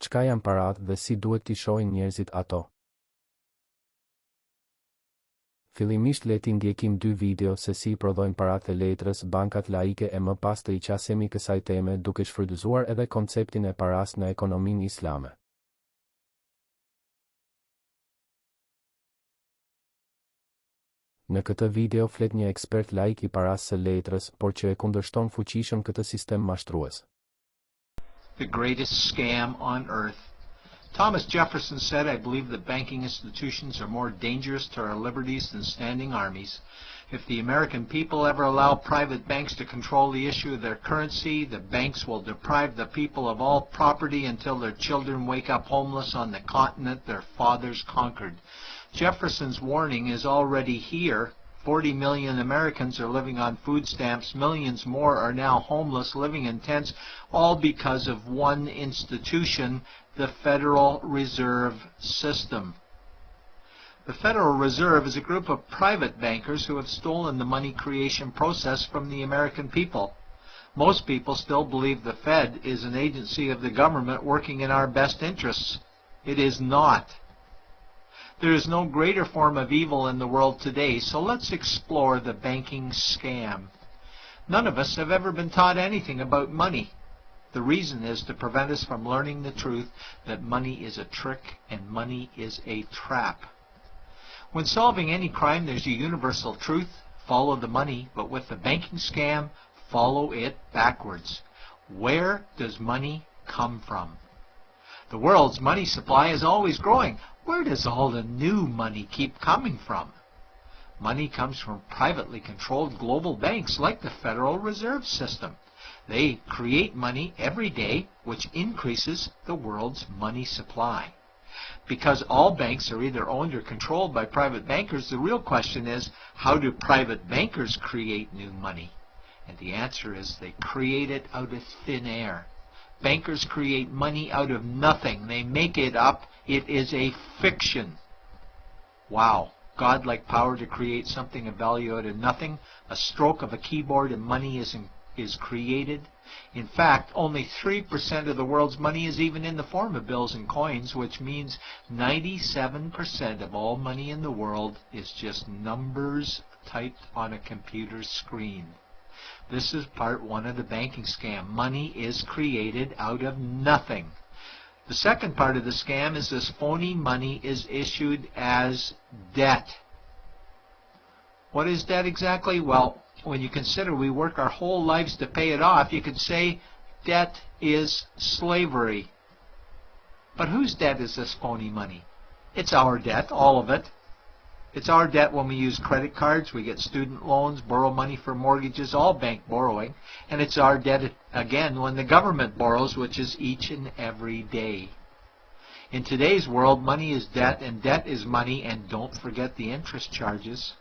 Çka janë paratë dhe si duhet t'i shohin njerëzit ato? Fillimisht le t'i ndjekim dy video se si i prodhojnë paratë e letrës bankat laike e më pas të i qasemi kësaj teme duke shfrytëzuar edhe konceptin e paras në ekonominë islame. Në këtë video flet një ekspert laik i parasë së letrës, por që e kundërshton fuqishëm këtë sistem mashtrues. The greatest scam on earth. Thomas Jefferson said, "I believe that banking institutions are more dangerous to our liberties than standing armies. If the American people ever allow private banks to control the issue of their currency, the banks will deprive the people of all property until their children wake up homeless on the continent their fathers conquered." Jefferson's warning is already here. 40 million Americans are living on food stamps. Millions more are now homeless, living in tents, all because of one institution, the Federal Reserve System. The Federal Reserve is a group of private bankers who have stolen the money creation process from the American people. Most people still believe the Fed is an agency of the government working in our best interests. It is not. There is no greater form of evil in the world today, so let's explore the banking scam. None of us have ever been taught anything about money. The reason is to prevent us from learning the truth that money is a trick and money is a trap. When solving any crime, there's a universal truth: follow the money, but with the banking scam, follow it backwards. Where does money come from? The world's money supply is always growing. Where does all the new money keep coming from? Money comes from privately controlled global banks like the Federal Reserve System. They create money every day, which increases the world's money supply. Because all banks are either owned or controlled by private bankers, the real question is, how do private bankers create new money? And the answer is they create it out of thin air. Bankers create money out of nothing. They make it up. It is a fiction. Wow. God-like power to create something of value out of nothing. A stroke of a keyboard and money is created. In fact, only 3% of the world's money is even in the form of bills and coins, which means 97% of all money in the world is just numbers typed on a computer screen. This is part one of the banking scam. Money is created out of nothing. The second part of the scam is this phony money is issued as debt. What is debt exactly? Well, when you consider we work our whole lives to pay it off, you could say debt is slavery. But whose debt is this phony money? It's our debt, all of it. It's our debt when we use credit cards, we get student loans, borrow money for mortgages, all bank borrowing. And it's our debt, again, when the government borrows, which is each and every day. In today's world, money is debt, and debt is money, and don't forget the interest charges.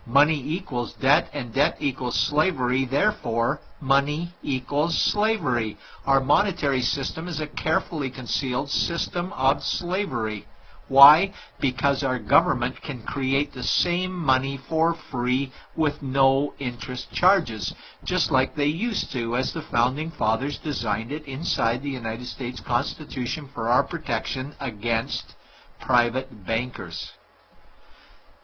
Money equals debt, and debt equals slavery. Therefore, money equals slavery. Our monetary system is a carefully concealed system of slavery. Why? Because our government can create the same money for free with no interest charges, just like they used to, as the Founding Fathers designed it inside the United States Constitution for our protection against private bankers.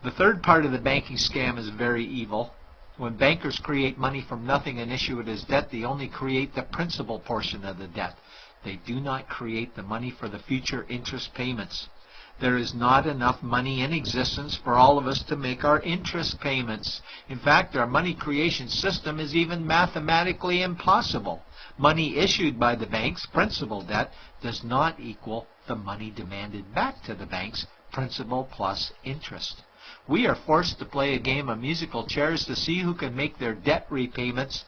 The third part of the banking scam is very evil. When bankers create money from nothing and issue it as debt, they only create the principal portion of the debt. They do not create the money for the future interest payments. There is not enough money in existence for all of us to make our interest payments. In fact, our money creation system is even mathematically impossible. Money issued by the banks, principal debt, does not equal the money demanded back to the banks, principal plus interest. We are forced to play a game of musical chairs to see who can make their debt repayments.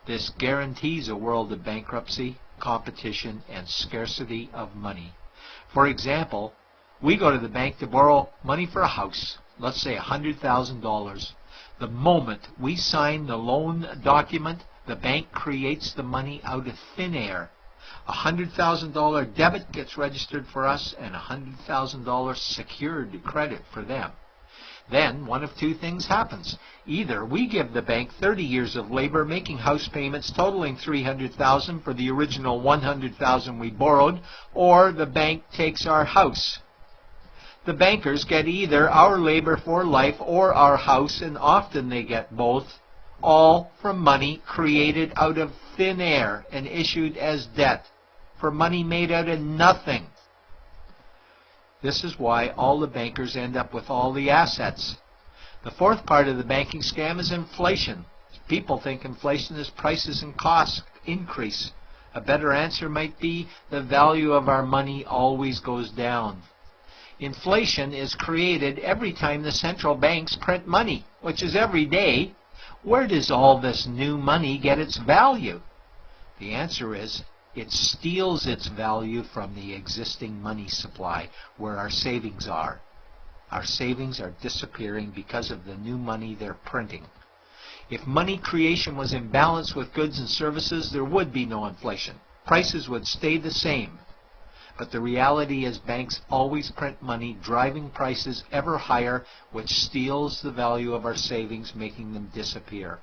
This guarantees a world of bankruptcy, competition, and scarcity of money. For example, we go to the bank to borrow money for a house, let's say $100,000. The moment we sign the loan document, the bank creates the money out of thin air. A $100,000 debit gets registered for us and a $100,000 secured credit for them. Then one of two things happens. Either we give the bank 30 years of labor making house payments totaling $300,000 for the original $100,000 we borrowed, or the bank takes our house. The bankers get either our labor for life or our house, and often they get both, all from money created out of thin air and issued as debt, for money made out of nothing. This is why all the bankers end up with all the assets. The fourth part of the banking scam is inflation. People think inflation is prices and costs increase. A better answer might be the value of our money always goes down. Inflation is created every time the central banks print money, which is every day. Where does all this new money get its value? The answer is it steals its value from the existing money supply, where our savings are. Our savings are disappearing because of the new money they're printing. If money creation was in balance with goods and services, there would be no inflation. Prices would stay the same. But the reality is banks always print money, driving prices ever higher, which steals the value of our savings, making them disappear.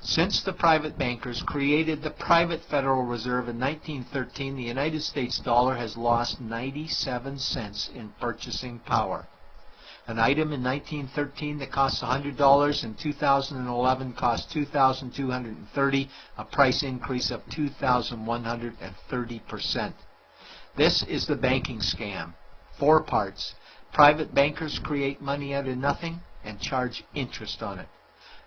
Since the private bankers created the private Federal Reserve in 1913, the United States dollar has lost 97 cents in purchasing power. An item in 1913 that cost $100 in 2011 cost $2,230, a price increase of 2,130%. This is the banking scam. 4 parts. Private bankers create money out of nothing and charge interest on it.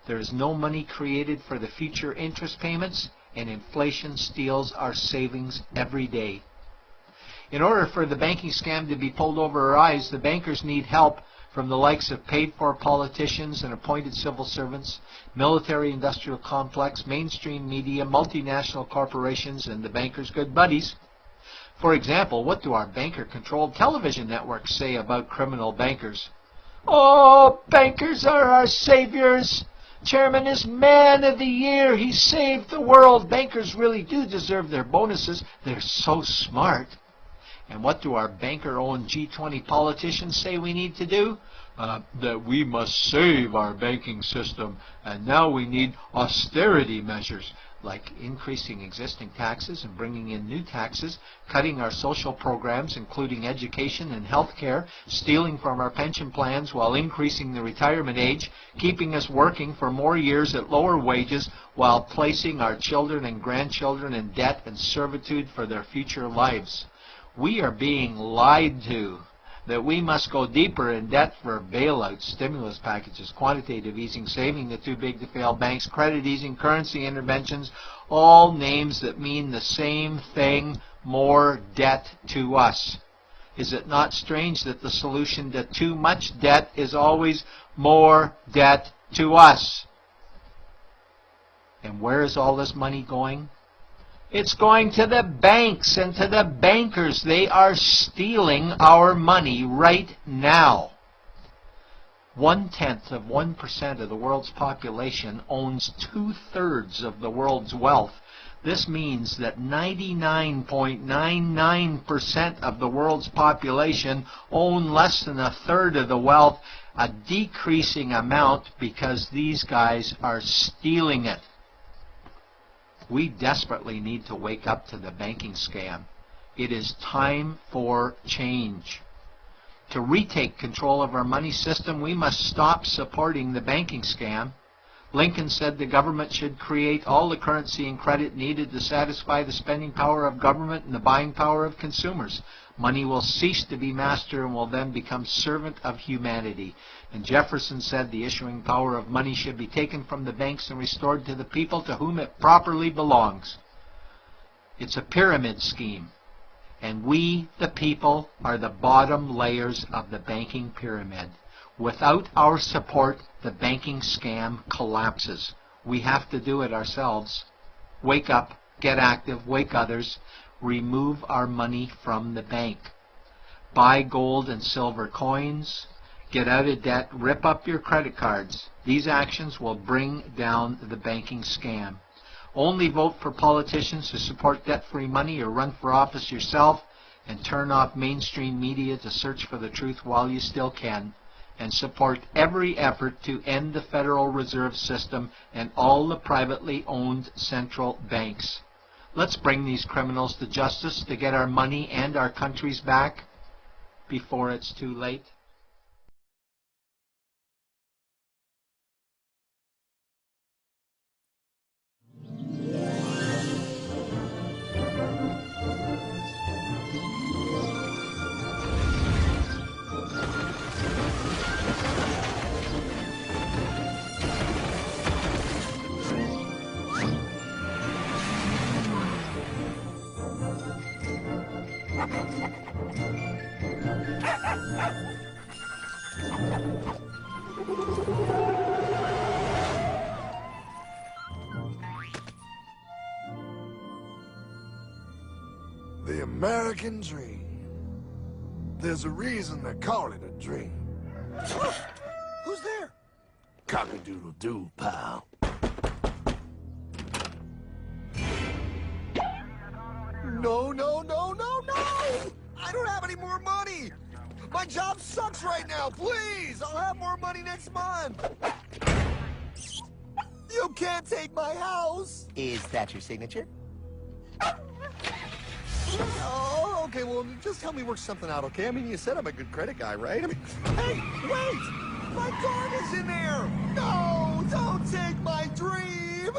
There is no money created for the future interest payments, and inflation steals our savings every day. In order for the banking scam to be pulled over our eyes, the bankers need help from the likes of paid-for politicians and appointed civil servants, military-industrial complex, mainstream media, multinational corporations, and the bankers' good buddies. For example, what do our banker-controlled television networks say about criminal bankers? "Oh, bankers are our saviors. Chairman is man of the year. He saved the world. Bankers really do deserve their bonuses. They're so smart." And what do our banker-owned G20 politicians say we need to do? That we must save our banking system, and now we need austerity measures, like increasing existing taxes and bringing in new taxes, cutting our social programs, including education and health care, stealing from our pension plans while increasing the retirement age, keeping us working for more years at lower wages while placing our children and grandchildren in debt and servitude for their future lives. We are being lied to that we must go deeper in debt for bailouts, stimulus packages, quantitative easing, saving the too-big-to-fail banks, credit easing, currency interventions, all names that mean the same thing, more debt to us. Is it not strange that the solution to too much debt is always more debt to us? And where is all this money going? It's going to the banks and to the bankers. They are stealing our money right now. 0.1% of the world's population owns 2/3 of the world's wealth. This means that 99.99% of the world's population own less than 1/3 of the wealth, a decreasing amount because these guys are stealing it. We desperately need to wake up to the banking scam. It is time for change. To retake control of our money system, we must stop supporting the banking scam. Lincoln said the government should create all the currency and credit needed to satisfy the spending power of government and the buying power of consumers. Money will cease to be master and will then become servant of humanity. And Jefferson said the issuing power of money should be taken from the banks and restored to the people to whom it properly belongs. It's a pyramid scheme. And we, the people, are the bottom layers of the banking pyramid. Without our support, the banking scam collapses. We have to do it ourselves. Wake up, get active, wake others, remove our money from the bank. Buy gold and silver coins, get out of debt, rip up your credit cards. These actions will bring down the banking scam. Only vote for politicians who support debt-free money, or run for office yourself, and turn off mainstream media to search for the truth while you still can. and support every effort to end the Federal Reserve System and all the privately owned central banks. Let's bring these criminals to justice to get our money and our countries back before it's too late. The American dream. There's a reason they call it a dream. Who's there? Cock-a-doodle-doo, pal. No, no, no, no, no! I don't have any more money! My job sucks right now, please! I'll have more money next month! You can't take my house! Is that your signature? Oh, okay, well, just help me work something out, okay? I mean, you said I'm a good credit guy, right? I mean, hey, wait! My card is in there! No, don't take my dream!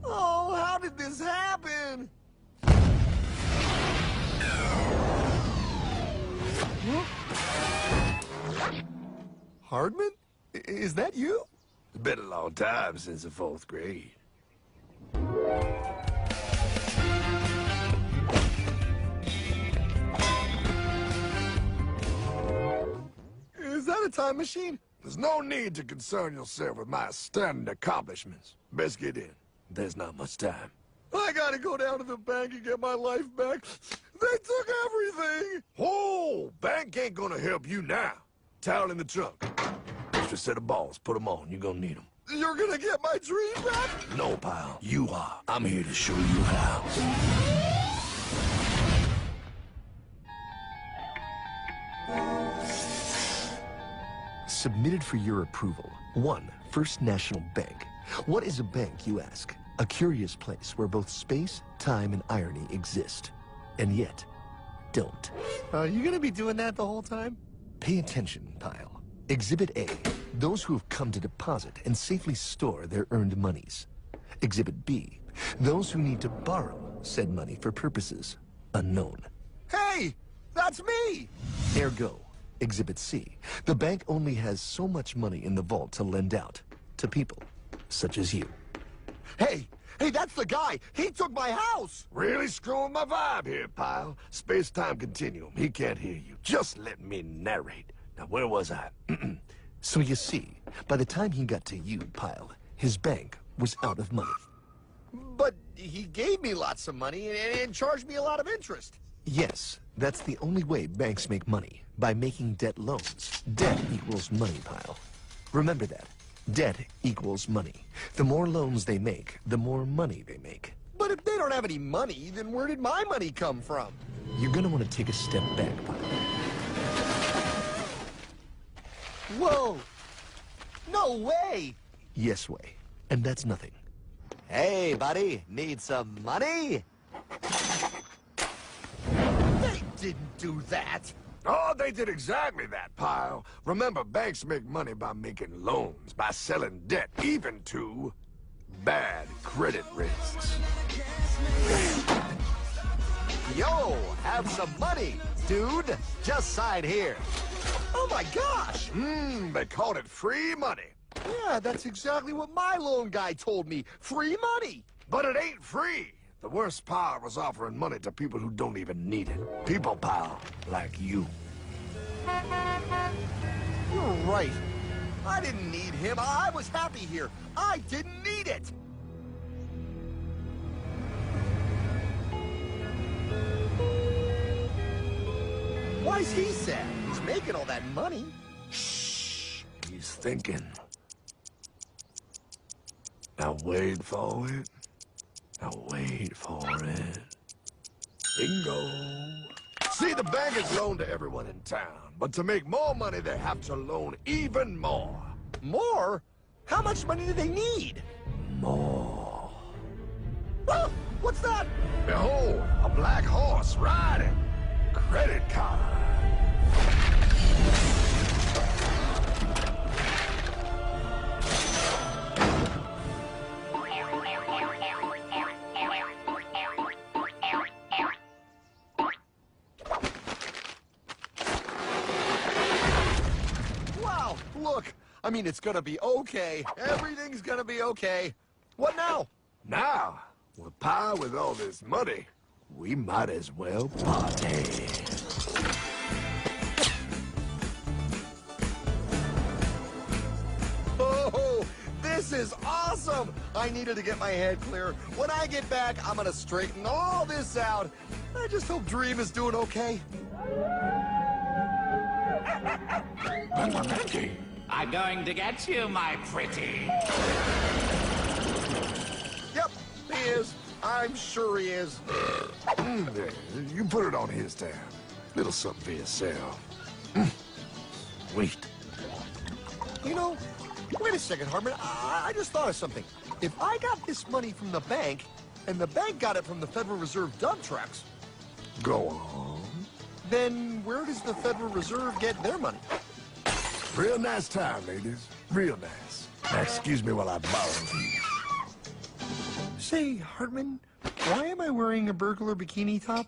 Oh, how did this happen? Hardman? Is that you? It's been a long time since the 4th grade. Is that a time machine? There's no need to concern yourself with my stunning accomplishments. Best get in. There's not much time. I gotta go down to the bank and get my life back. They took everything. Oh, bank ain't gonna help you now. Towel in the trunk. Extra set of balls. Put them on. You're gonna need them. You're gonna get my dream back? No, pal. You are. I'm here to show you how. Submitted for your approval. 1. First National Bank. What is a bank, you ask? A curious place where both space, time, and irony exist. And yet, don't. Are you gonna be doing that the whole time? Pay attention, pile. Exhibit A. Those who have come to deposit and safely store their earned monies. Exhibit B. Those who need to borrow said money for purposes unknown. Hey! That's me! Ergo, Exhibit C. The bank only has so much money in the vault to lend out to people such as you. Hey! Hey, that's the guy! He took my house! Really screwing my vibe here, pal. Space-time continuum. He can't hear you. Just let me narrate. Now, where was I? So you see, by the time he got to you, pile, his bank was out of money. But he gave me lots of money and charged me a lot of interest. Yes, that's the only way banks make money, by making debt loans. Debt equals money, pile. Remember that. Debt equals money. The more loans they make, the more money they make. But if they don't have any money, then where did my money come from? You're gonna want to take a step back, pile. Whoa! No way! Yes way. And that's nothing. Hey, buddy, need some money? They didn't do that! Oh, they did exactly that, pal. Remember, banks make money by making loans, by selling debt, even to bad credit risks. Yo, have some money, dude. Just sign here. Oh my gosh! They called it free money. Yeah, that's exactly what my loan guy told me. Free money! But it ain't free. The worst part was offering money to people who don't even need it. People, pal, like you. You're right. I didn't need him. I was happy here. I didn't need it. Why's he sad? He's making all that money. Shh. He's thinking. Now wait for it. Now wait for it. Bingo. See, the bankers loan to everyone in town, but to make more money, they have to loan even more. More? How much money do they need? More. Oh, what's that? Behold, a black horse riding. Credit card. Wow, look. I mean, it's gonna be okay. Everything's gonna be okay. What now? Now, with power with all this money, we might as well party. Oh, this is awesome! I needed to get my head clear. When I get back, I'm gonna straighten all this out. I just hope Dream is doing okay. I'm going to get you, my pretty. Yep, he is. I'm sure he is. There, you put it on his tab. Little something for yourself. Wait. You know, wait a second, Hartman. I just thought of something. If I got this money from the bank, and the bank got it from the Federal Reserve dump trucks, Go on. then where does the Federal Reserve get their money? Real nice time, ladies. Real nice. Now, excuse me while I borrow these. Say, Hartman, why am I wearing a burglar bikini top?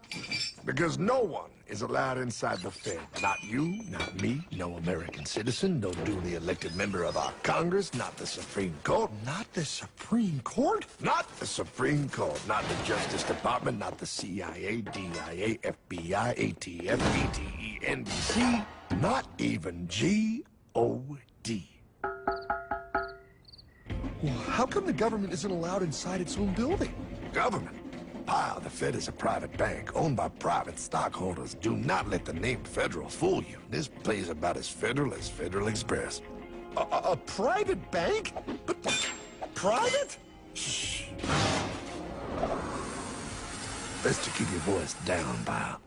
Because no one is allowed inside the Fed. Not you, not me, no American citizen, no duly elected member of our Congress, not the Supreme Court. Not the Supreme Court? Not the Supreme Court, not the Justice Department, not the CIA, DIA, FBI, ATF, BTE, NBC, not even G.O.D. Well, how come the government isn't allowed inside its own building? Government. Pile, the Fed is a private bank owned by private stockholders. Do not let the name Federal fool you. This place is about as federal as Federal Express. A private bank? But private? Shh. Best to keep your voice down, pal.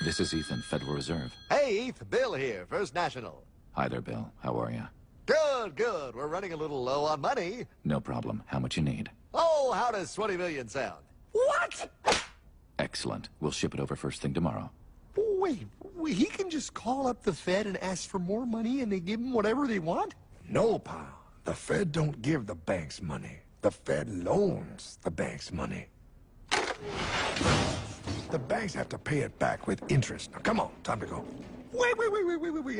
This is Ethan, Federal Reserve. Hey, Eth, Bill here, First National. Hi there, Bill. How are you? Good, good. We're running a little low on money. No problem. How much you need? Oh, how does 20 million sound? What? Excellent. We'll ship it over first thing tomorrow. Wait, he can just call up the Fed and ask for more money and they give him whatever they want? No, pal. The Fed don't give the banks money. The Fed loans the banks money. The banks have to pay it back with interest. Now, come on. Time to go. Wait.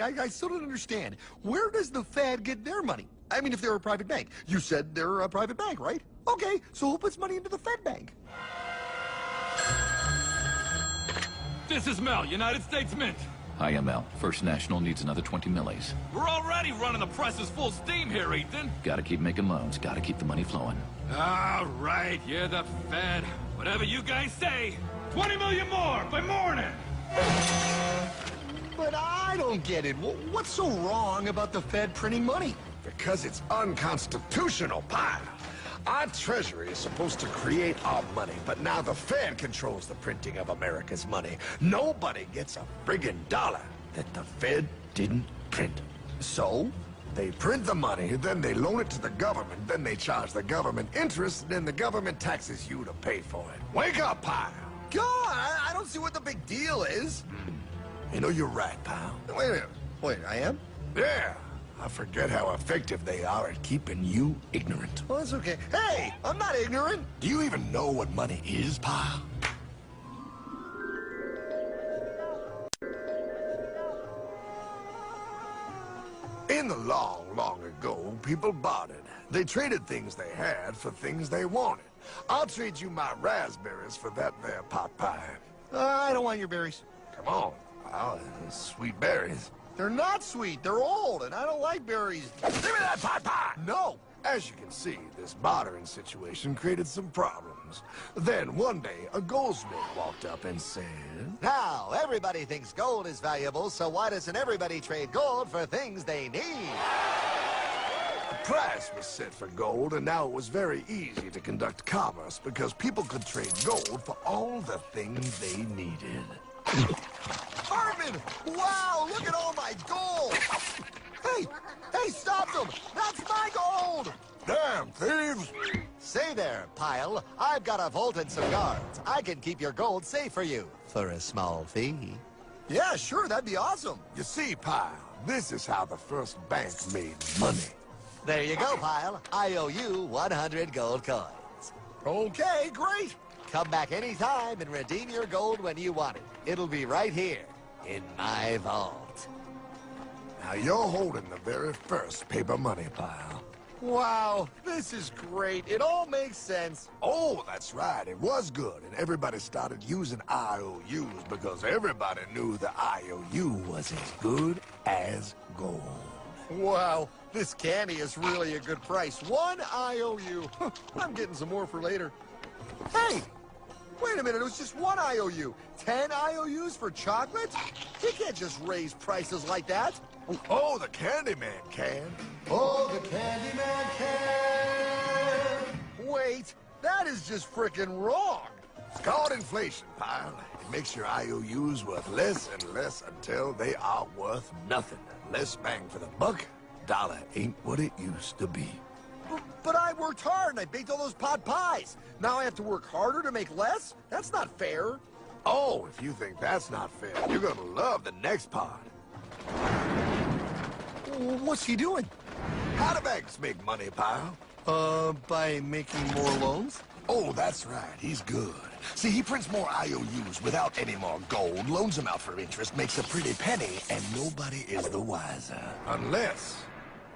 I still don't understand. Where does the Fed get their money? I mean, if they're a private bank. You said they're a private bank, right? Okay, so who puts money into the Fed bank? This is Mel, United States Mint. Hi, ML. First National needs another 20 millies. We're already running the presses full steam here, Ethan. Gotta keep making loans. Gotta keep the money flowing. All right, you're the Fed. Whatever you guys say. 20 million more by morning. But I don't get it. What's so wrong about the Fed printing money? Because it's unconstitutional, pal. Our Treasury is supposed to create our money, but now the Fed controls the printing of America's money. Nobody gets a friggin' dollar that the Fed didn't print. So, they print the money, then they loan it to the government, then they charge the government interest, then the government taxes you to pay for it. Wake up, pal! God, I don't see what the big deal is. You know, you're right, pal. Wait a minute. Wait, I am? Yeah. I forget how effective they are at keeping you ignorant. Well, that's okay. Hey, I'm not ignorant. Do you even know what money is, pal? In the long, long ago, people bartered. They traded things they had for things they wanted. I'll trade you my raspberries for that there pot pie. I don't want your berries. Come on, pal. Sweet berries. They're not sweet. They're old, and I don't like berries. Give me that pot pie! No. As you can see, this bartering situation created some problems. Then, one day, a goldsmith walked up and said... Now, everybody thinks gold is valuable, so why doesn't everybody trade gold for things they need? price was set for gold, and now it was very easy to conduct commerce because people could trade gold for all the things they needed. Hartman! Wow, look at all my gold! Hey! Hey, stop them! That's my gold! Damn thieves! Say there, Pyle. I've got a vault and some guards. I can keep your gold safe for you. For a small fee. Yeah, sure, that'd be awesome. You see, Pyle, this is how the first bank made money. There you go, Pyle. I owe you 100 gold coins. Okay, great. Come back anytime and redeem your gold when you want it. It'll be right here, in my vault. Now you're holding the very first paper money, Pyle. Wow, this is great. It all makes sense. Oh, that's right. It was good, and everybody started using IOUs because everybody knew the IOU was as good as gold. Wow, this candy is really a good price. 1 IOU. I'm getting some more for later. Hey, wait a minute. It was just 1 IOU. 10 IOUs for chocolate? You can't just raise prices like that. Oh, the Candyman can. Oh, the Candyman can. Wait, that is just frickin' wrong. It's called inflation, Pyle. It makes your IOUs worth less and less until they are worth nothing. Less bang for the buck. Dollar ain't what it used to be. But I worked hard and I baked all those pot pies. Now I have to work harder to make less? That's not fair. Oh, if you think that's not fair, you're gonna love the next part. What's he doing? How do banks make money, Pyle? By making more loans? Oh, that's right. He's good. See, he prints more IOUs without any more gold, loans them out for interest, makes a pretty penny, and nobody is the wiser. Unless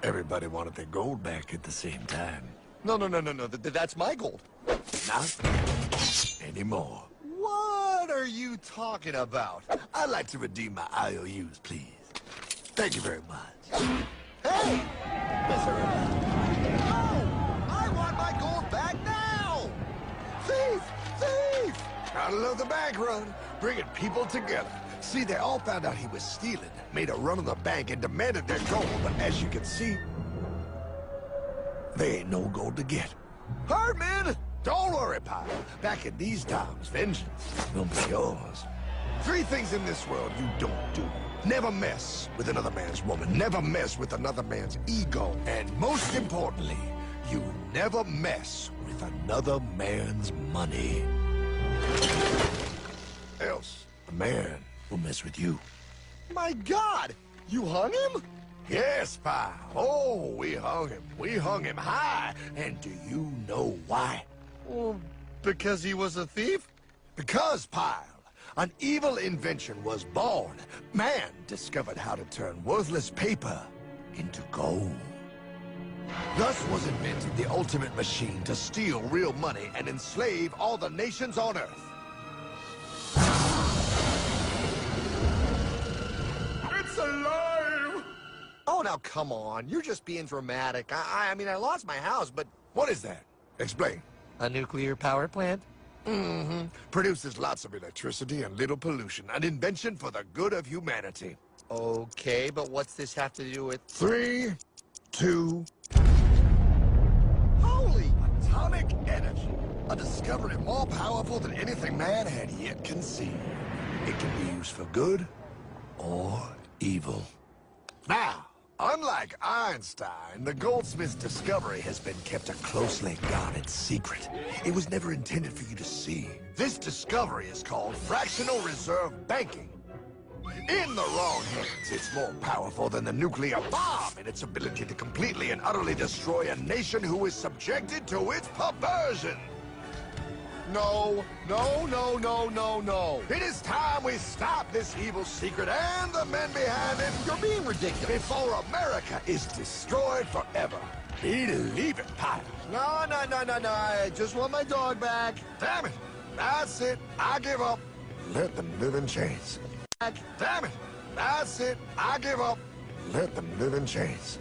everybody wanted their gold back at the same time. No. That's my gold. Not anymore. What are you talking about? I'd like to redeem my IOUs, please. Thank you very much. Hey! No! I want my gold back now! Thief! Thief! Gotta love the bank run, bringing people together. See, they all found out he was stealing, made a run on the bank, and demanded their gold, but as you can see, there ain't no gold to get. Hartman! Don't worry, Pyle. Back in these times, vengeance will be yours. 3 things in this world you don't do. Never mess with another man's woman. Never mess with another man's ego. And most importantly, you never mess with another man's money. Else, the man will mess with you. My God! You hung him? Yes, Pyle. Oh, we hung him. We hung him high. And do you know why? Well, because he was a thief? Because, Pyle, an evil invention was born. Man discovered how to turn worthless paper into gold. Thus was invented the ultimate machine to steal real money and enslave all the nations on Earth. It's alive! Oh, now come on. You're just being dramatic. I mean, I lost my house, but... What is that? Explain. A nuclear power plant? Mm-hmm. Produces lots of electricity and little pollution. An invention for the good of humanity. Okay, but what's this have to do with... 3, 2... Holy! Atomic energy. A discovery more powerful than anything man had yet conceived. It can be used for good or evil. Now, unlike Einstein, the goldsmith's discovery has been kept a closely guarded secret. It was never intended for you to see. This discovery is called fractional reserve banking. In the wrong hands, it's more powerful than the nuclear bomb in its ability to completely and utterly destroy a nation who is subjected to its perversion. No. It is time we stop this evil secret and the men behind it. You're being ridiculous. Before America is destroyed forever. Believe it, Pyle. No. I just want my dog back. Damn it. That's it. I give up. Let them live in chains. Damn it. That's it. I give up. Let them live in chains.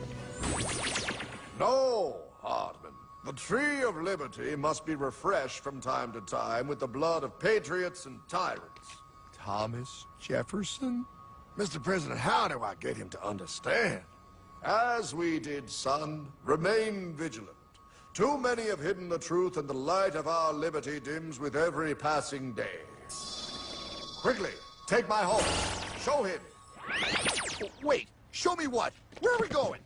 No, Hartman. The tree of liberty must be refreshed from time to time with the blood of patriots and tyrants. Thomas Jefferson? Mr. President, how do I get him to understand? As we did, son, remain vigilant. Too many have hidden the truth, and the light of our liberty dims with every passing day. Quickly, take my horse. Show him. Wait, show me what? Where are we going?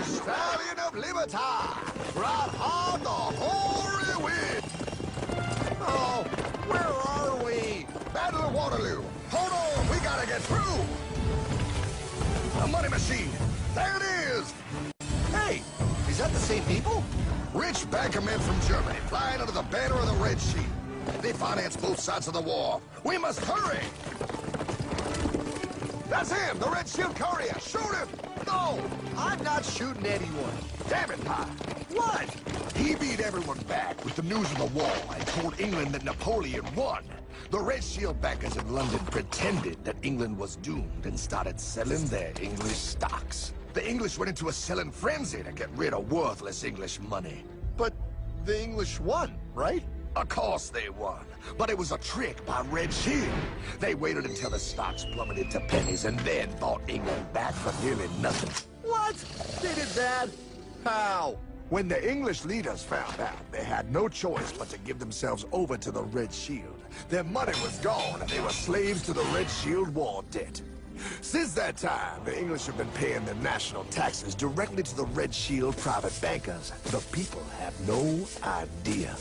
Stallion of Libertad, ride hard the hoary wind. Oh, where are we? Battle of Waterloo. Hold on, we gotta get through. A money machine. There it is. Hey, is that the same people? Rich banker men from Germany flying under the banner of the Red Shield. They finance both sides of the war. We must hurry. That's him, the Red Shield courier. Shoot him. No, I'm not shooting anyone. Damn it, Pie. What? He beat everyone back with the news of the war and told England that Napoleon won. The Red Shield bankers in London pretended that England was doomed and started selling their English stocks. The English went into a selling frenzy to get rid of worthless English money. But the English won, right? Of course they won, but it was a trick by Red Shield. They waited until the stocks plummeted to pennies and then bought England back for nearly nothing. What? They did that? How? When the English leaders found out, they had no choice but to give themselves over to the Red Shield. Their money was gone, and they were slaves to the Red Shield war debt. Since that time, the English have been paying their national taxes directly to the Red Shield private bankers. The people have no idea.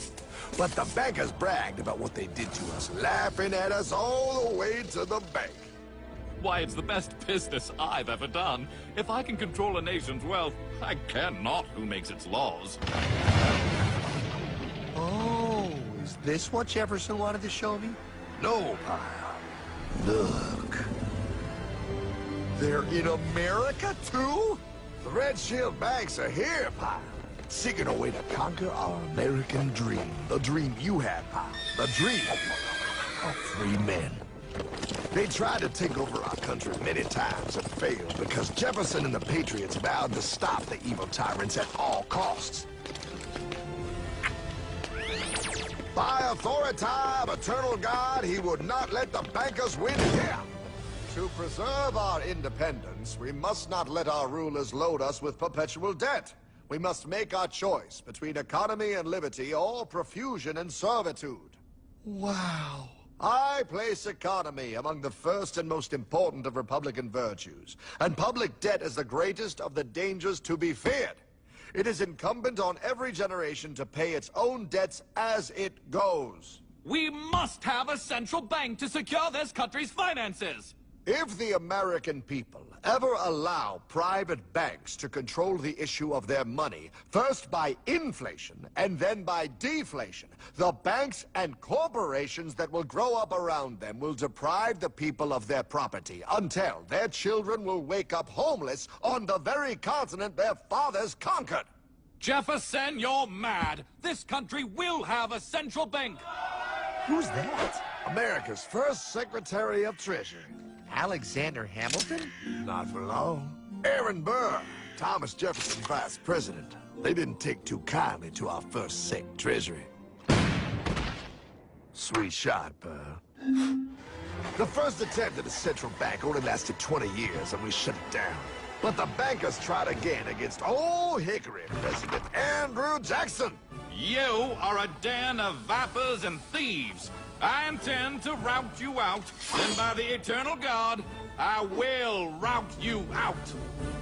But the bankers bragged about what they did to us, laughing at us all the way to the bank. Why, it's the best business I've ever done. If I can control a nation's wealth, I care not who makes its laws. Oh, is this what Jefferson wanted to show me? No, Pyle. Look. They're in America, too? The Red Shield banks are here, Pyle. Seeking a way to conquer our American dream. The dream you have, Pyle. The dream of free men. They tried to take over our country many times and failed because Jefferson and the Patriots vowed to stop the evil tyrants at all costs. By authority of eternal God, he would not let the bankers win here. To preserve our independence, we must not let our rulers load us with perpetual debt. We must make our choice between economy and liberty or profusion and servitude. Wow. I place economy among the first and most important of Republican virtues, and public debt is the greatest of the dangers to be feared. It is incumbent on every generation to pay its own debts as it goes. We must have a central bank to secure this country's finances. If the American people ever allow private banks to control the issue of their money, first by inflation and then by deflation, the banks and corporations that will grow up around them will deprive the people of their property until their children will wake up homeless on the very continent their fathers conquered. Jefferson, you're mad. This country will have a central bank. Who's that? America's first Secretary of Treasury. Alexander Hamilton? Not for long. Aaron Burr, Thomas Jefferson's vice president. They didn't take too kindly to our first Sec Treasury. Sweet shot, Burr. The first attempt at a central bank only lasted 20 years, and we shut it down. But the bankers tried again against Old Hickory President Andrew Jackson. You are a den of vipers and thieves. I intend to rout you out, and by the eternal God, I will rout you out.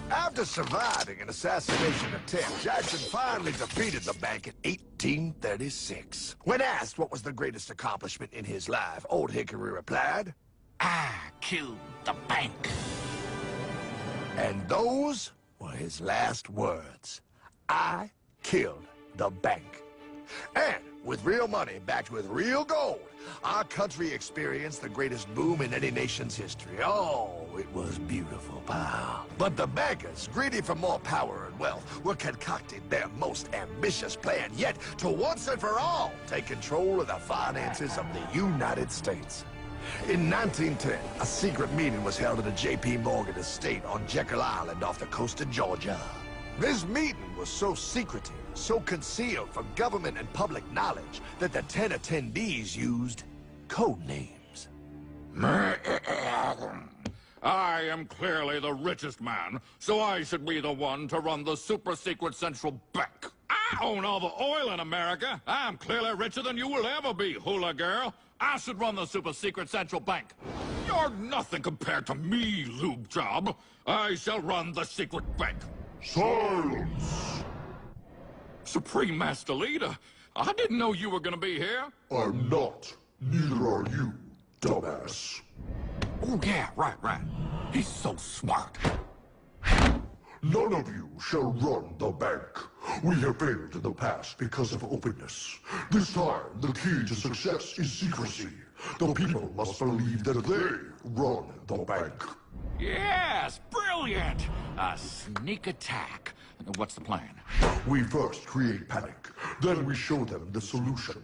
After surviving an assassination attempt, Jackson finally defeated the bank in 1836. When asked what was the greatest accomplishment in his life, Old Hickory replied, I killed the bank. and those were his last words. I killed the bank. And with real money backed with real gold, our country experienced the greatest boom in any nation's history. Oh, it was beautiful, pal. But the bankers, greedy for more power and wealth, were concocting their most ambitious plan yet to once and for all take control of the finances of the United States. In 1910, a secret meeting was held at a J.P. Morgan estate on Jekyll Island off the coast of Georgia. This meeting was so secretive, so concealed from government and public knowledge that the 10 attendees used code names. I am clearly the richest man, so I should be the one to run the super-secret central bank. I own all the oil in America. I'm clearly richer than you will ever be, hula girl. I should run the super-secret central bank. You're nothing compared to me, lube job. I shall run the secret bank. Silence! Supreme Master Leader, I didn't know you were gonna be here. I'm not. Neither are you, dumbass. Oh, yeah, right. He's so smart. None of you shall run the bank. We have failed in the past because of openness. This time, the key to success is secrecy. The people must believe that they run the bank. Yes, brilliant! A sneak attack. What's the plan? We first create panic, then we show them the solution.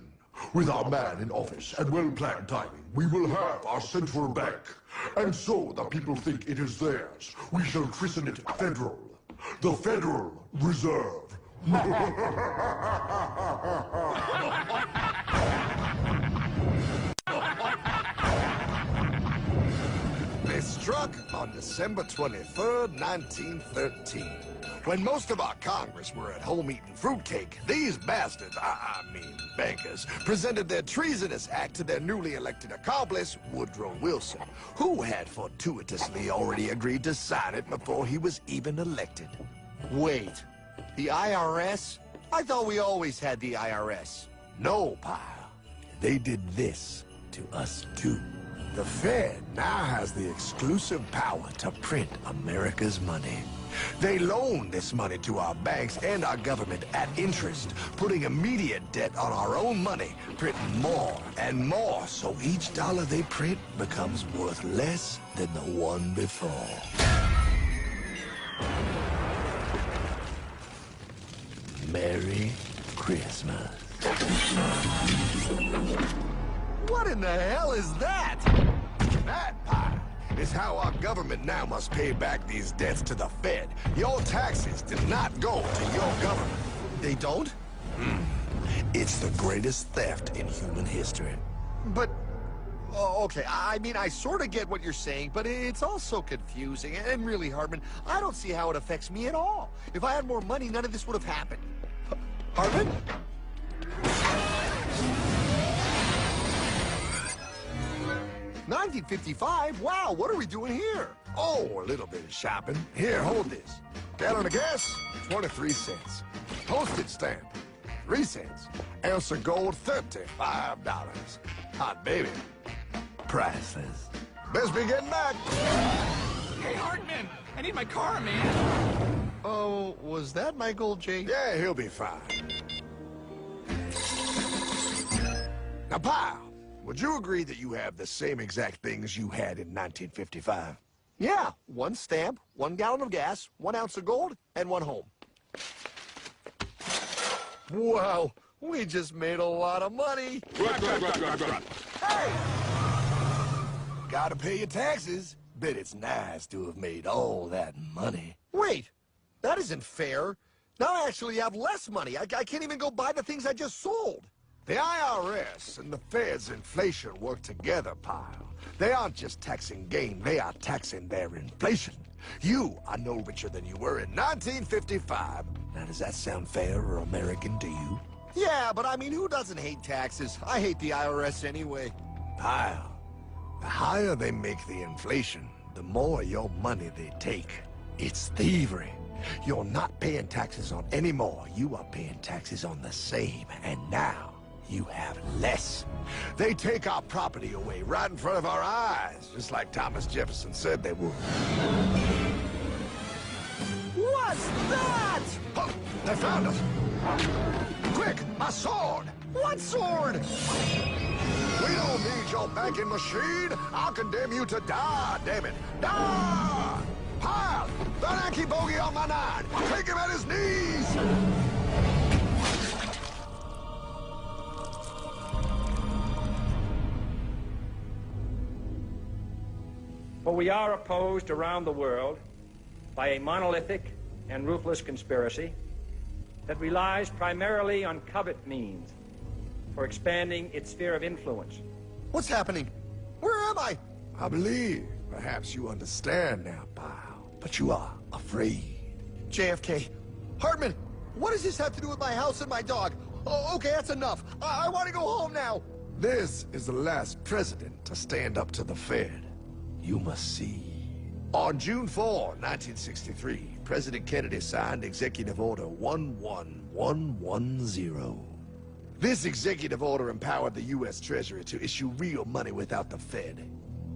With our man in office and well-planned timing, we will have our central bank. And so the people think it is theirs. We shall christen it Federal. The Federal Reserve. They struck on December 23rd, 1913. When most of our Congress were at home eating fruitcake, these bastards, I mean bankers, presented their treasonous act to their newly elected accomplice, Woodrow Wilson, who had fortuitously already agreed to sign it before he was even elected. Wait, the IRS? I thought we always had the IRS. No, pal. They did this to us too. The Fed now has the exclusive power to print America's money. They loan this money to our banks and our government at interest, putting immediate debt on our own money, printing more and more, so each dollar they print becomes worth less than the one before. Merry Christmas. What in the hell is that? That pie is how our government now must pay back these debts to the Fed. Your taxes did not go to your government. They don't? It's the greatest theft in human history. But, okay, I mean, I sort of get what you're saying, but it's all so confusing. And really, Hartman, I don't see how it affects me at all. If I had more money, none of this would have happened. Hartman? 1955? Wow, what are we doing here? Oh, a little bit of shopping. Here, hold this. Gallon of gas, 23 cents. Postage stamp, 3 cents. Ounce of gold, $35. Hot baby. Priceless. Best be getting back. Hey, Hartman! I need my car, man! Oh, was that Michael J? Yeah, he'll be fine. Now, pal, would you agree that you have the same exact things you had in 1955? Yeah, 1 stamp, 1 gallon of gas, 1 ounce of gold, and 1 home. Wow, we just made a lot of money. Hey! Gotta pay your taxes. Bet it's nice to have made all that money. Wait, that isn't fair. Now I actually have less money. I can't even go buy the things I just sold. The IRS and the Fed's inflation work together, pal. They aren't just taxing gain, they are taxing their inflation. You are no richer than you were in 1955. Now, does that sound fair or American to you? Yeah, but I mean, who doesn't hate taxes? I hate the IRS anyway. Pal, the higher they make the inflation, the more your money they take. It's thievery. You're not paying taxes on any more. You are paying taxes on the same, and now you have less. They take our property away right in front of our eyes, just like Thomas Jefferson said they would. What's that? Oh, they found us. Quick, my sword. What sword? We don't need your banking machine. I'll condemn you to die, damn it. Die! Pile! That Yankee bogey on my 9. Take him at his knees! For we are opposed around the world by a monolithic and ruthless conspiracy that relies primarily on covert means for expanding its sphere of influence. What's happening? Where am I? I believe Perhaps you understand now, pal, but you are afraid. JFK, Hartman, what does this have to do with my house and my dog? Oh, okay, that's enough. I want to go home now. This is the last president to stand up to the Fed. You must see. On June 4, 1963, President Kennedy signed Executive Order 11110. This executive order empowered the U.S. Treasury to issue real money without the Fed.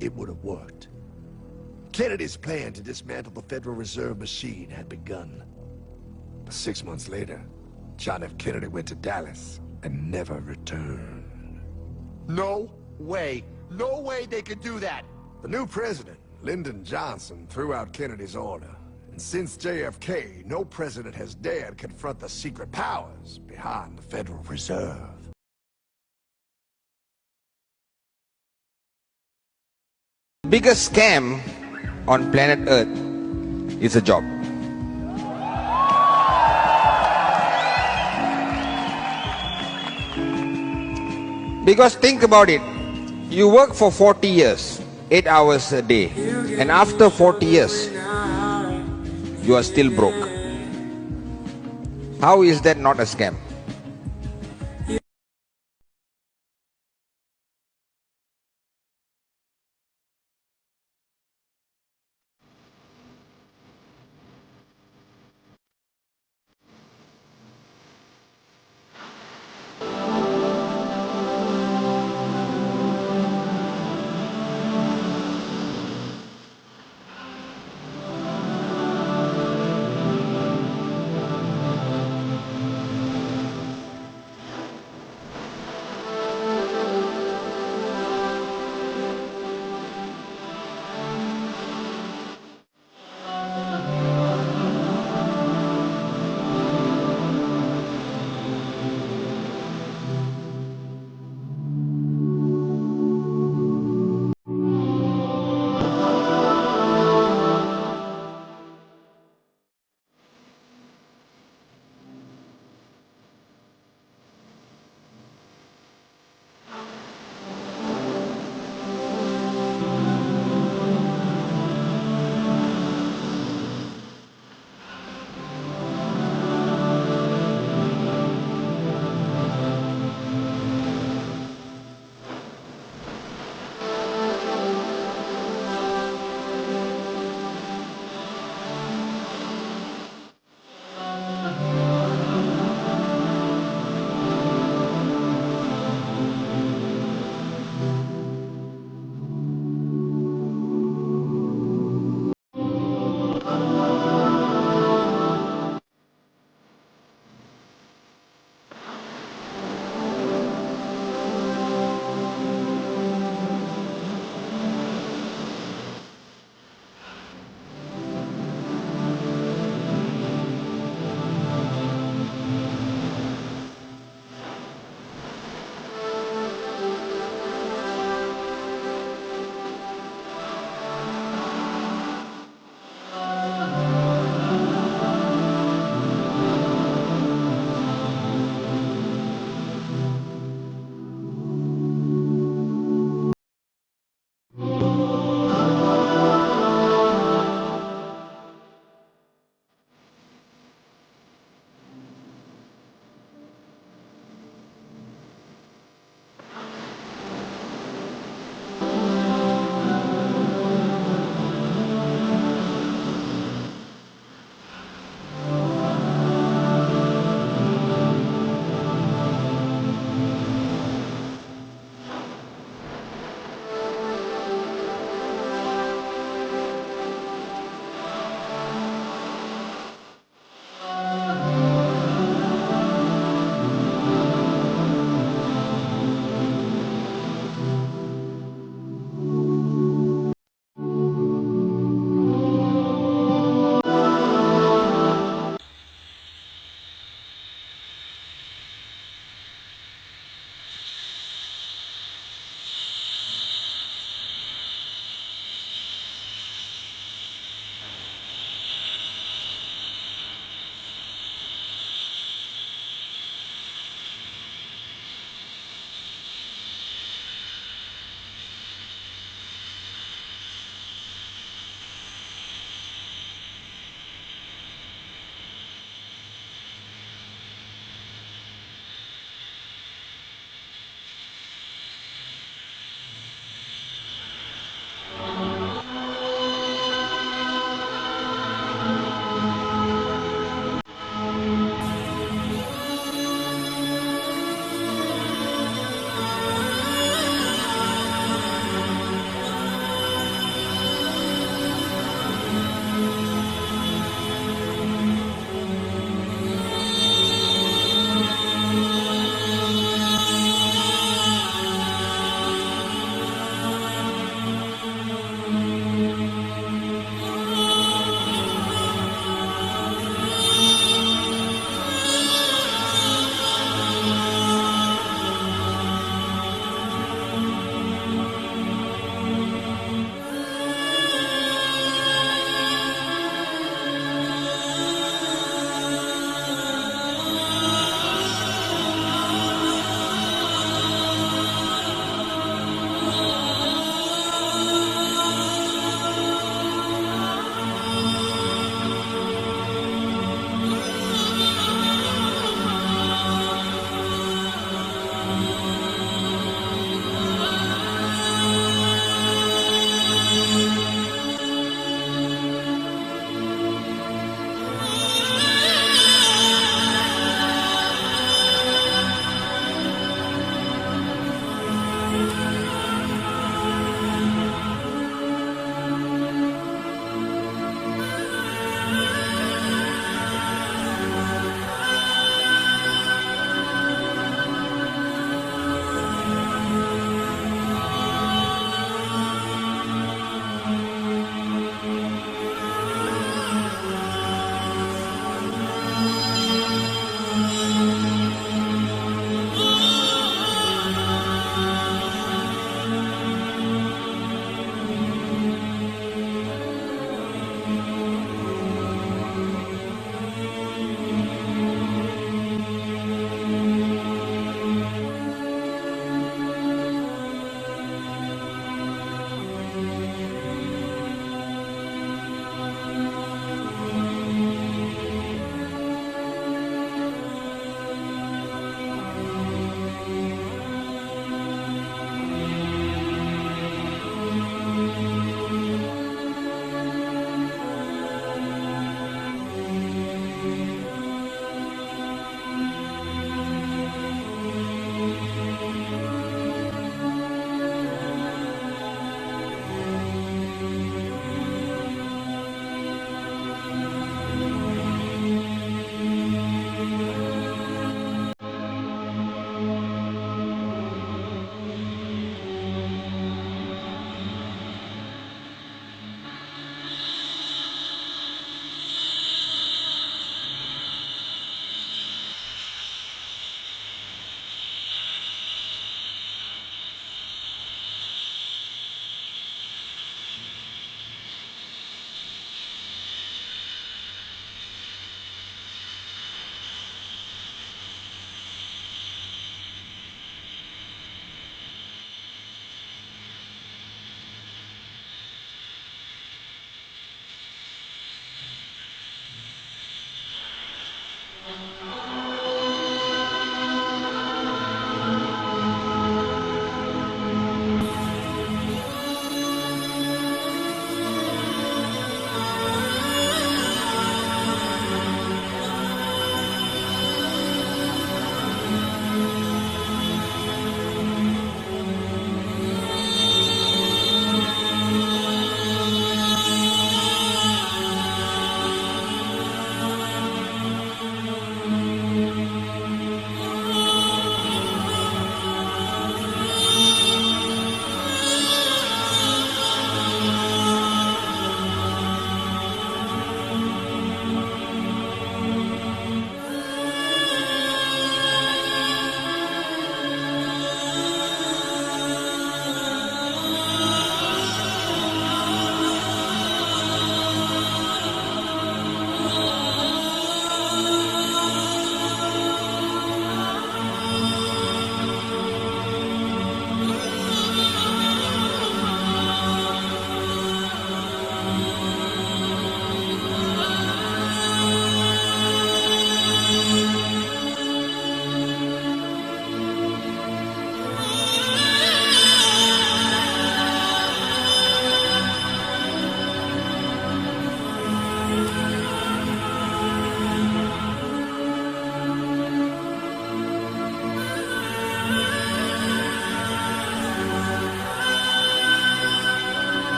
It would have worked. Kennedy's plan to dismantle the Federal Reserve machine had begun. But 6 months later, John F. Kennedy went to Dallas and never returned. No way. No way they could do that. The new president, Lyndon Johnson, threw out Kennedy's order. And since JFK, no president has dared confront the secret powers behind the Federal Reserve. Biggest scam on planet Earth is a job. Because think about it, you work for 40 years, 8 hours a day, and after 40 years, you are still broke. How is that not a scam?